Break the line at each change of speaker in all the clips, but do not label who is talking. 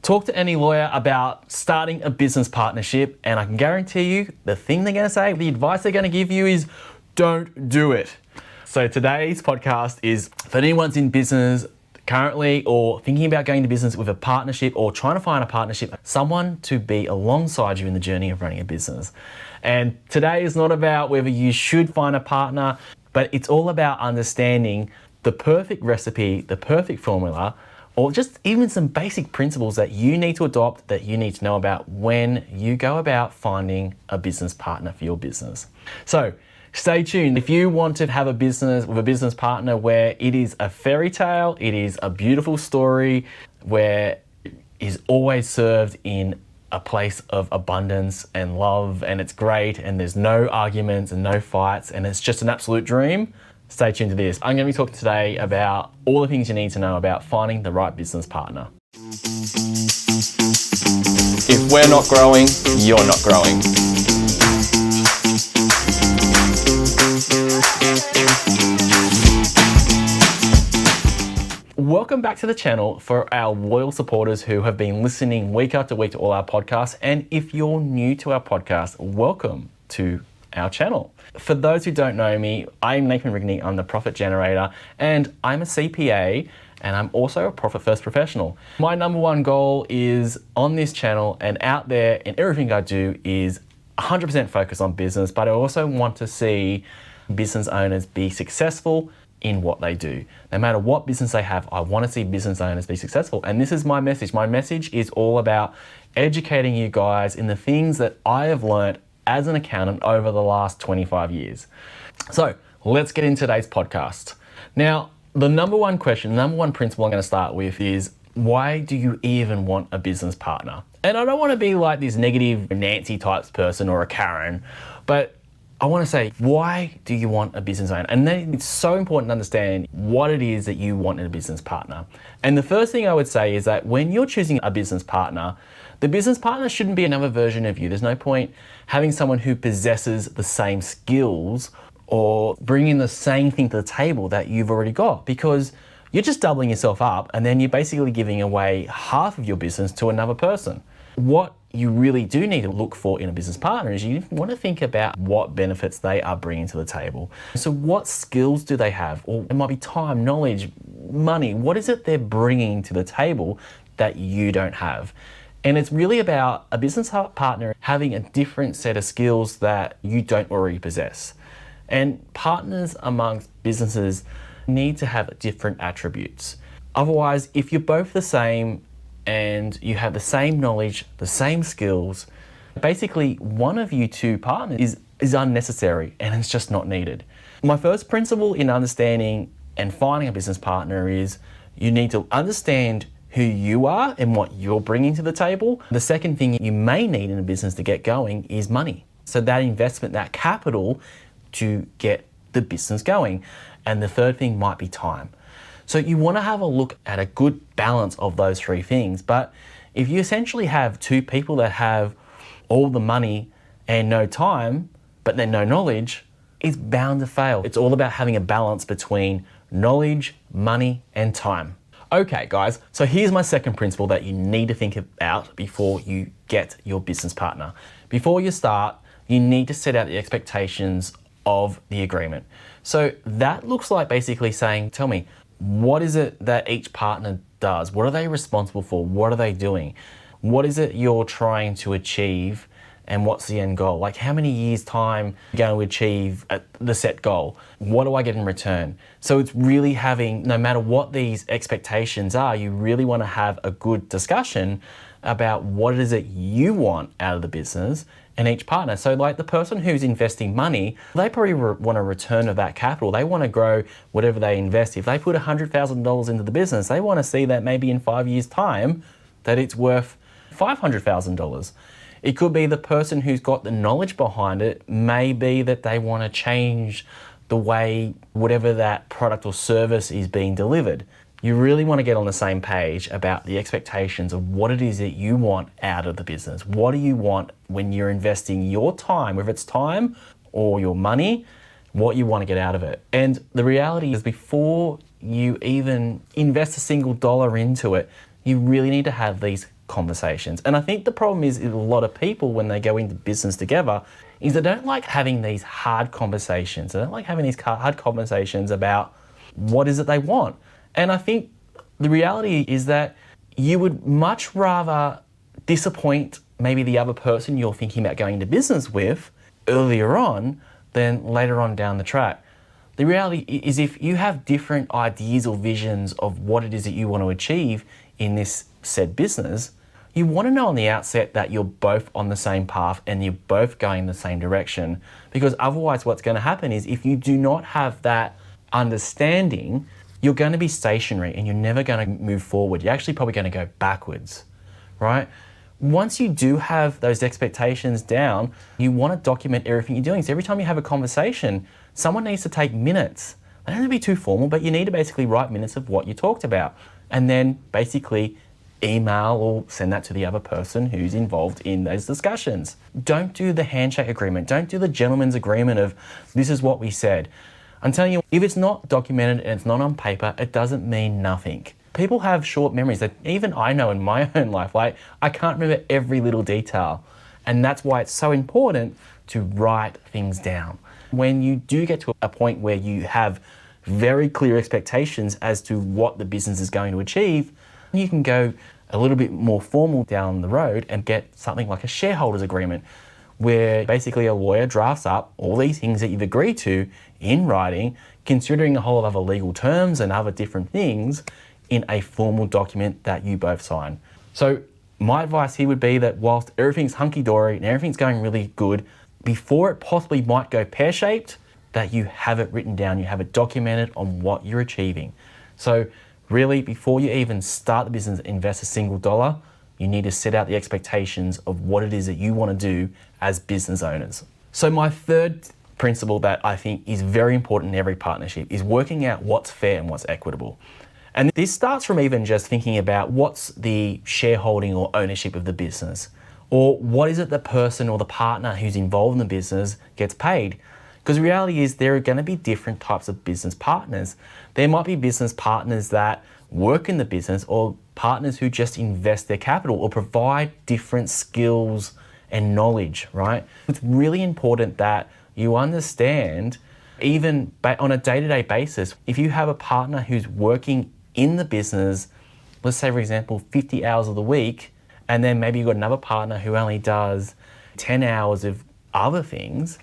Talk to any lawyer about starting a business partnership, and I can guarantee you the thing they're going to say, the advice they're going to give you is don't do it. So today's podcast is for anyone's in business currently or thinking about going to business with a partnership or trying to find a partnership, someone to be alongside you in the journey of running a business. And today is not about whether you should find a partner, but it's all about understanding the perfect recipe, the perfect formula, or just even some basic principles that you need to adopt, that you need to know about when you go about finding a business partner for your business. So stay tuned. If you want to have a business with a business partner where it is a fairy tale, it is a beautiful story, where it is always served in a place of abundance and love, and it's great, and there's no arguments and no fights, and it's just an absolute dream, stay tuned to this. I'm going to be talking today about all the things you need to know about finding the right business partner.
If we're not growing, you're not growing.
Welcome back to the channel for our loyal supporters who have been listening week after week to all our podcasts. And if you're new to our podcast, welcome to our channel. For those who don't know me, I'm Nathan Rigney. I'm the profit generator, and I'm a CPA, and I'm also a profit first professional. My number one goal is on this channel and out there in everything I do is 100% focus on business, but I also want to see business owners be successful in what they do. No matter what business they have, I want to see business owners be successful. And this is my message. My message is all about educating you guys in the things that I have learned as an accountant over the last 25 years. So let's get into today's podcast. Now, the number one question, the number one principle I'm going to start with is, why do you even want a business partner? And I don't want to be like this negative Nancy types person or a Karen, but I want to say, why do you want a business owner? And then it's so important to understand what it is that you want in a business partner. And the first thing I would say is that when you're choosing a business partner, the business partner shouldn't be another version of you. There's no point having someone who possesses the same skills or bringing the same thing to the table that you've already got, because you're just doubling yourself up and then you're basically giving away half of your business to another person. What you really do need to look for in a business partner is you want to think about what benefits they are bringing to the table. So what skills do they have? Or it might be time, knowledge, money. What is it they're bringing to the table that you don't have? And it's really about a business partner having a different set of skills that you don't already possess. And partners amongst businesses need to have different attributes. Otherwise, if you're both the same and you have the same knowledge, the same skills, basically one of you two partners is unnecessary and it's just not needed. My first principle in understanding and finding a business partner is you need to understand who you are and what you're bringing to the table. The second thing you may need in a business to get going is money. So that investment, that capital to get the business going. And the third thing might be time. So you want to have a look at a good balance of those three things. But if you essentially have two people that have all the money and no time, but then no knowledge, it's bound to fail. It's all about having a balance between knowledge, money, and time. Okay, guys, so here's my second principle that you need to think about before you get your business partner. Before you start, you need to set out the expectations of the agreement. So that looks like basically saying, tell me, what is it that each partner does? What are they responsible for? What are they doing? What is it you're trying to achieve? And what's the end goal? Like, how many years' time are you going to achieve the set goal? What do I get in return? So it's really having, no matter what these expectations are, you really want to have a good discussion about what it is that you want out of the business and each partner. So like the person who's investing money, they probably want a return of that capital. They want to grow whatever they invest. If they put $100,000 into the business, they want to see that maybe in 5 years' time that it's worth $500,000. It could be the person who's got the knowledge behind it, may be that they want to change the way whatever that product or service is being delivered. You really want to get on the same page about the expectations of what it is that you want out of the business. What do you want when you're investing your time, whether it's time or your money, what you want to get out of it. And the reality is, before you even invest a single dollar into it, you really need to have these conversations. And I think the problem is a lot of people, when they go into business together, is they don't like having these hard conversations. They don't like having these hard conversations about what is it they want. And I think the reality is that you would much rather disappoint maybe the other person you're thinking about going into business with earlier on than later on down the track. The reality is, if you have different ideas or visions of what it is that you want to achieve in this said business, you want to know on the outset that you're both on the same path and you're both going in the same direction. Because otherwise what's going to happen is, if you do not have that understanding, you're going to be stationary and you're never going to move forward. You're actually probably going to go backwards, right? Once you do have those expectations down, you want to document everything you're doing. So every time you have a conversation, someone needs to take minutes. They don't have to be too formal, but you need to basically write minutes of what you talked about, and then basically email or send that to the other person who's involved in those discussions. Don't do the handshake agreement. Don't do the gentleman's agreement of this is what we said. I'm telling you, if it's not documented and it's not on paper, it doesn't mean nothing. People have short memories that even I know in my own life. Like, I can't remember every little detail. And that's why it's so important to write things down. When you do get to a point where you have very clear expectations as to what the business is going to achieve, you can go a little bit more formal down the road and get something like a shareholders agreement, where basically a lawyer drafts up all these things that you've agreed to in writing, considering a whole lot of other legal terms and other different things in a formal document that you both sign. So my advice here would be that whilst everything's hunky-dory and everything's going really good, before it possibly might go pear-shaped, that you have it written down, you have it documented on what you're achieving. So really, before you even start the business, invest a single dollar, you need to set out the expectations of what it is that you want to do as business owners. So my third principle that I think is very important in every partnership is working out what's fair and what's equitable. And this starts from even just thinking about what's the shareholding or ownership of the business, or what is it the person or the partner who's involved in the business gets paid. Because the reality is, there are going to be different types of business partners. There might be business partners that work in the business, or partners who just invest their capital or provide different skills and knowledge, right? It's really important that you understand, even on a day-to-day basis, if you have a partner who's working in the business, let's say for example 50 hours of the week, and then maybe you've got another partner who only does 10 hours of other things,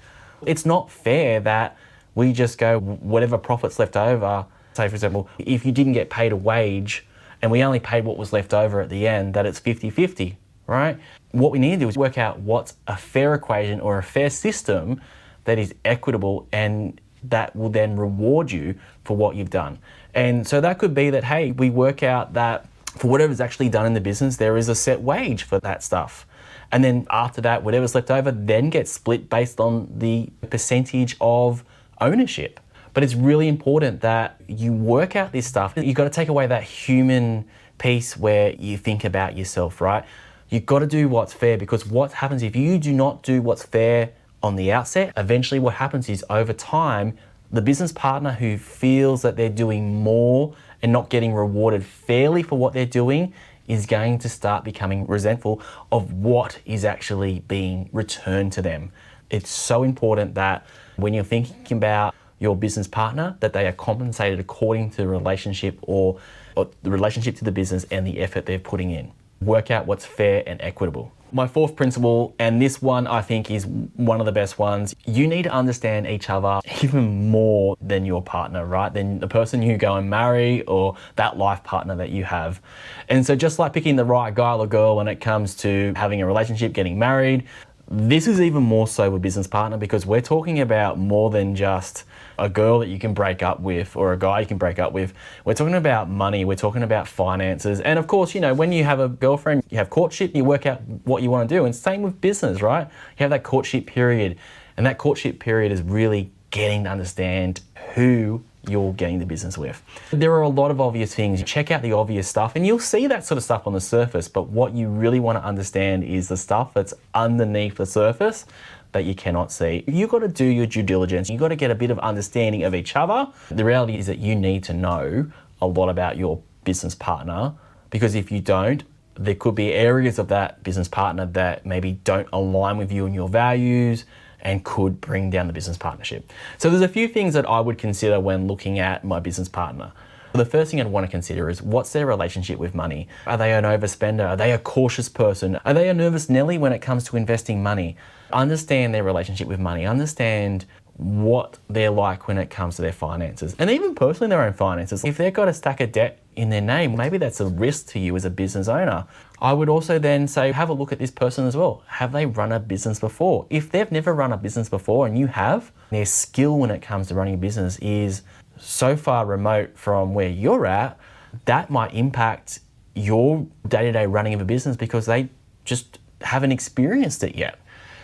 it's not fair that we just go whatever profits left over. Say for example, if you didn't get paid a wage and we only paid what was left over at the end, that it's 50-50, right? What we need to do is work out what's a fair equation or a fair system that is equitable and that will then reward you for what you've done. And so that could be that, hey, we work out that for whatever's actually done in the business, there is a set wage for that stuff. And then after that, whatever's left over then gets split based on the percentage of ownership. But it's really important that you work out this stuff. You've got to take away that human piece where you think about yourself, right? You've got to do what's fair, because what happens if you do not do what's fair on the outset, eventually what happens is, over time, the business partner who feels that they're doing more and not getting rewarded fairly for what they're doing is going to start becoming resentful of what is actually being returned to them. It's so important that when you're thinking about your business partner, that they are compensated according to the relationship or the relationship to the business and the effort they're putting in. Work out what's fair and equitable. My fourth principle, and this one I think is one of the best ones, you need to understand each other even more than your partner, right? Than the person you go and marry or that life partner that you have. And so just like picking the right guy or girl when it comes to having a relationship, getting married, this is even more so with business partner, because we're talking about more than just a girl that you can break up with or a guy you can break up with. We're talking about money, we're talking about finances. And of course, you know, when you have a girlfriend, you have courtship, you work out what you want to do. And same with business, right? You have that courtship period. And that courtship period is really getting to understand who you're getting the business with. There are a lot of obvious things. Check out the obvious stuff and you'll see that sort of stuff on the surface, but what you really want to understand is the stuff that's underneath the surface that you cannot see. You've got to do your due diligence. You've got to get a bit of understanding of each other. The reality is that you need to know a lot about your business partner, because if you don't, there could be areas of that business partner that maybe don't align with you and your values and could bring down the business partnership. So there's a few things that I would consider when looking at my business partner. The first thing I'd want to consider is, what's their relationship with money? Are they an overspender? Are they a cautious person? Are they a nervous Nelly when it comes to investing money? Understand their relationship with money. Understand what they're like when it comes to their finances, and even personally their own finances. If they've got a stack of debt in their name, maybe that's a risk to you as a business owner. I would also then say, have a look at this person as well. Have they run a business before? If they've never run a business before and you have, their skill when it comes to running a business is so far remote from where you're at, that might impact your day-to-day running of a business because they just haven't experienced it yet.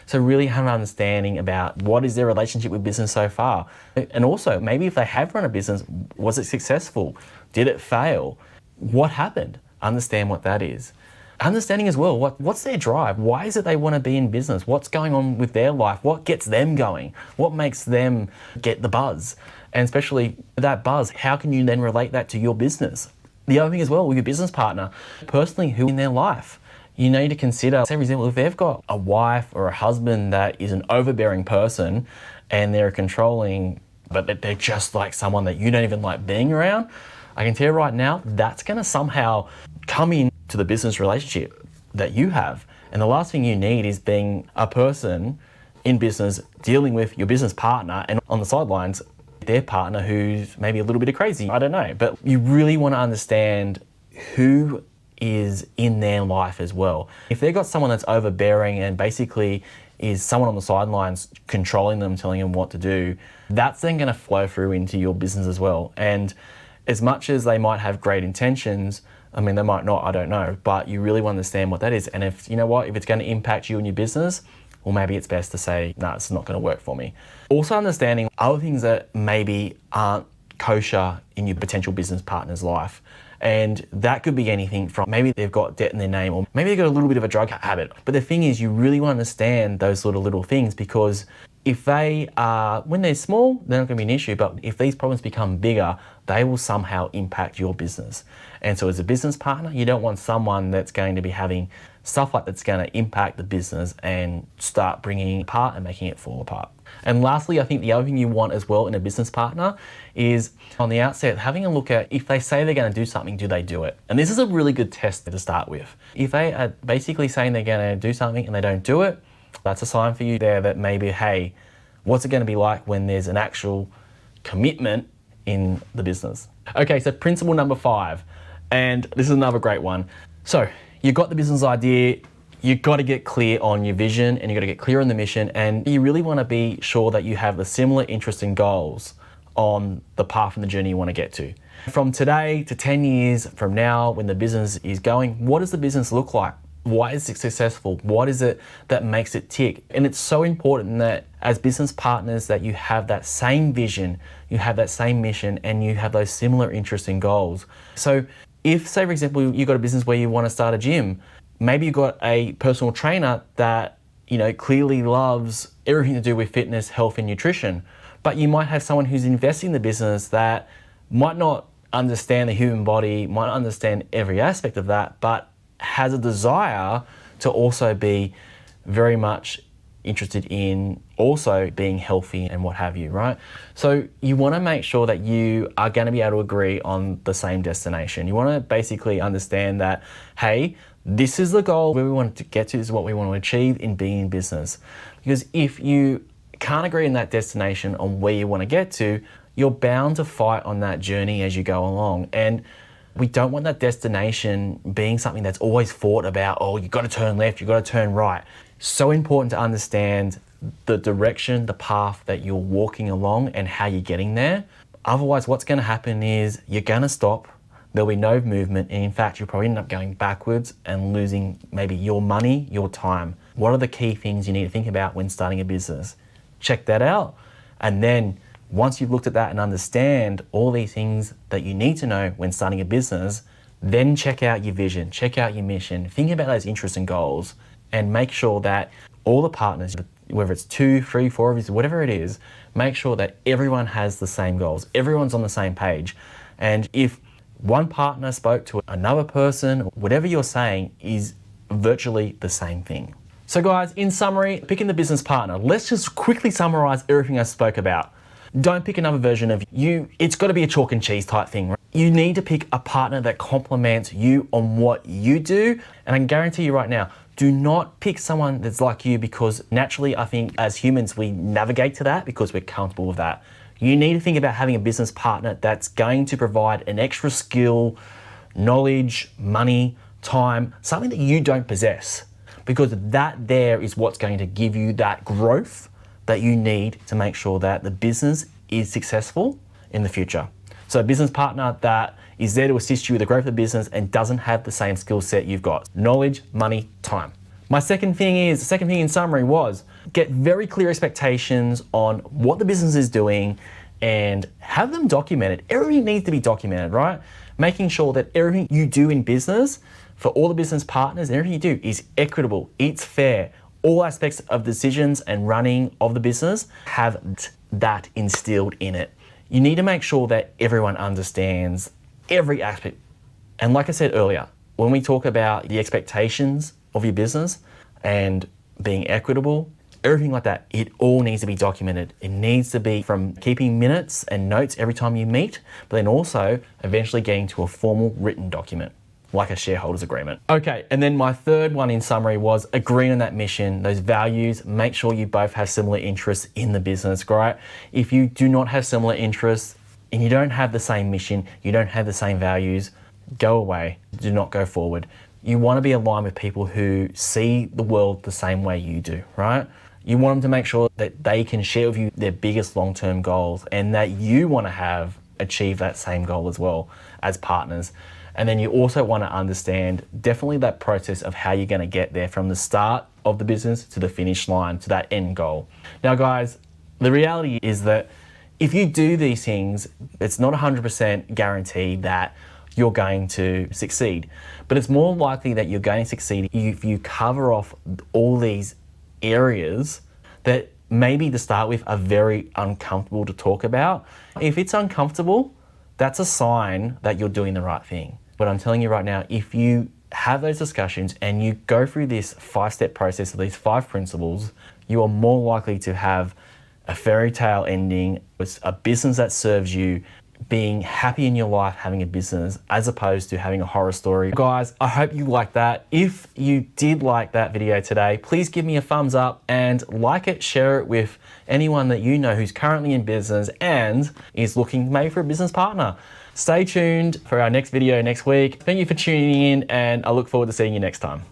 So really have an understanding about what is their relationship with business so far. And also, maybe if they have run a business, was it successful? Did it fail? What happened? Understand what that is. Understanding as well, what's their drive? Why is it they want to be in business? What's going on with their life? What gets them going? What makes them get the buzz? And especially that buzz, how can you then relate that to your business? The other thing as well with your business partner, personally, who in their life? You need to consider, say for example, if they've got a wife or a husband that is an overbearing person and they're controlling, but they're just like someone that you don't even like being around, I can tell you right now, that's gonna somehow come into the business relationship that you have. And the last thing you need is being a person in business dealing with your business partner and on the sidelines, their partner who's maybe a little bit of crazy, I don't know. But you really wanna understand who is in their life as well. If they've got someone that's overbearing and basically is someone on the sidelines controlling them, telling them what to do, that's then going to flow through into your business as well. And as much as they might have great intentions, I mean, they might not, I don't know, but you really want to understand what that is. And if, you know what, if it's going to impact you and your business, well, maybe it's best to say, no, it's not going to work for me. Also understanding other things that maybe aren't kosher in your potential business partner's life. And that could be anything from maybe they've got debt in their name, or maybe they've got a little bit of a drug habit. But the thing is, you really want to understand those sort of little things, because if they are, when they're small, they're not going to be an issue. But if these problems become bigger, they will somehow impact your business. And so as a business partner, you don't want someone that's going to be having stuff like that's going to impact the business and start bringing it apart and making it fall apart. And lastly, I think the other thing you want as well in a business partner is on the outset, having a look at if they say they're going to do something, do they do it? And this is a really good test to start with. If they are basically saying they're going to do something and they don't do it, that's a sign for you there that maybe, hey, what's it going to be like when there's an actual commitment in the business? Okay, so principle number 5, and this is another great one. So you've got the business idea, you've got to get clear on your vision and you've got to get clear on the mission, and you really want to be sure that you have the similar interests and goals on the path and the journey you want to get to. From today to 10 years from now, when the business is going, what does the business look like? Why is it successful? What is it that makes it tick? And it's so important that as business partners that you have that same vision, you have that same mission, and you have those similar interests and goals. So if, say for example, you've got a business where you want to start a gym, maybe you've got a personal trainer that, you know, clearly loves everything to do with fitness, health, and nutrition. But you might have someone who's investing in the business that might not understand the human body, might not understand every aspect of that, but has a desire to also be very much interested in also being healthy and what have you, right? So you want to make sure that you are going to be able to agree on the same destination. You want to basically understand that, hey, this is the goal where we want to get to, this is what we want to achieve in being in business. Because if you can't agree on that destination on where you want to get to, you're bound to fight on that journey as you go along. And we don't want that destination being something that's always fought about, oh, you've got to turn left, you've got to turn right. So important to understand the direction, the path that you're walking along and how you're getting there. Otherwise, what's going to happen is you're going to stop, there'll be no movement, and in fact, you'll probably end up going backwards and losing maybe your money, your time. What are the key things you need to think about when starting a business? Check that out, and then once you've looked at that and understand all these things that you need to know when starting a business, then check out your vision, check out your mission, think about those interests and goals, and make sure that all the partners, whether it's 2, 3, 4 of you, whatever it is, make sure that everyone has the same goals, everyone's on the same page. And if one partner spoke to another person, whatever you're saying is virtually the same thing. So guys, in summary, picking the business partner, let's just quickly summarize everything I spoke about. Don't pick another version of you. It's got to be a chalk and cheese type thing, right? You need to pick a partner that complements you on what you do. And I can guarantee you right now, do not pick someone that's like you, because naturally, I think as humans, we navigate to that because we're comfortable with that. You need to think about having a business partner that's going to provide an extra skill, knowledge, money, time, something that you don't possess, because that there is what's going to give you that growth that you need to make sure that the business is successful in the future. So a business partner that is there to assist you with the growth of the business and doesn't have the same skill set you've got. Knowledge, money, time. The second thing in summary was get very clear expectations on what the business is doing and have them documented. Everything needs to be documented, right? Making sure that everything you do in business for all the business partners, everything you do is equitable, it's fair. All aspects of decisions and running of the business have that instilled in it. You need to make sure that everyone understands every aspect. And like I said earlier, when we talk about the expectations of your business and being equitable, everything like that, it all needs to be documented. It needs to be from keeping minutes and notes every time you meet, but then also eventually getting to a formal written document, like a shareholders agreement. Okay, and then my third one in summary was agreeing on that mission, those values. Make sure you both have similar interests in the business, right? If you do not have similar interests and you don't have the same mission, you don't have the same values, go away, do not go forward. You want to be aligned with people who see the world the same way you do, right? You want them to make sure that they can share with you their biggest long-term goals and that you want to achieve that same goal as well as partners. And then you also want to understand definitely that process of how you're going to get there from the start of the business to the finish line, to that end goal. Now, guys, the reality is that if you do these things, it's not 100% guaranteed that you're going to succeed, but it's more likely that you're going to succeed if you cover off all these areas that maybe to start with are very uncomfortable to talk about. If it's uncomfortable, that's a sign that you're doing the right thing. But I'm telling you right now, if you have those discussions and you go through this 5-step process of these 5 principles, you are more likely to have a fairy tale ending with a business that serves you, being happy in your life having a business as opposed to having a horror story. Guys, I hope you liked that. If you did like that video today, please give me a thumbs up and like it, share it with anyone that you know who's currently in business and is looking maybe for a business partner. Stay tuned for our next video next week. Thank you for tuning in and I look forward to seeing you next time.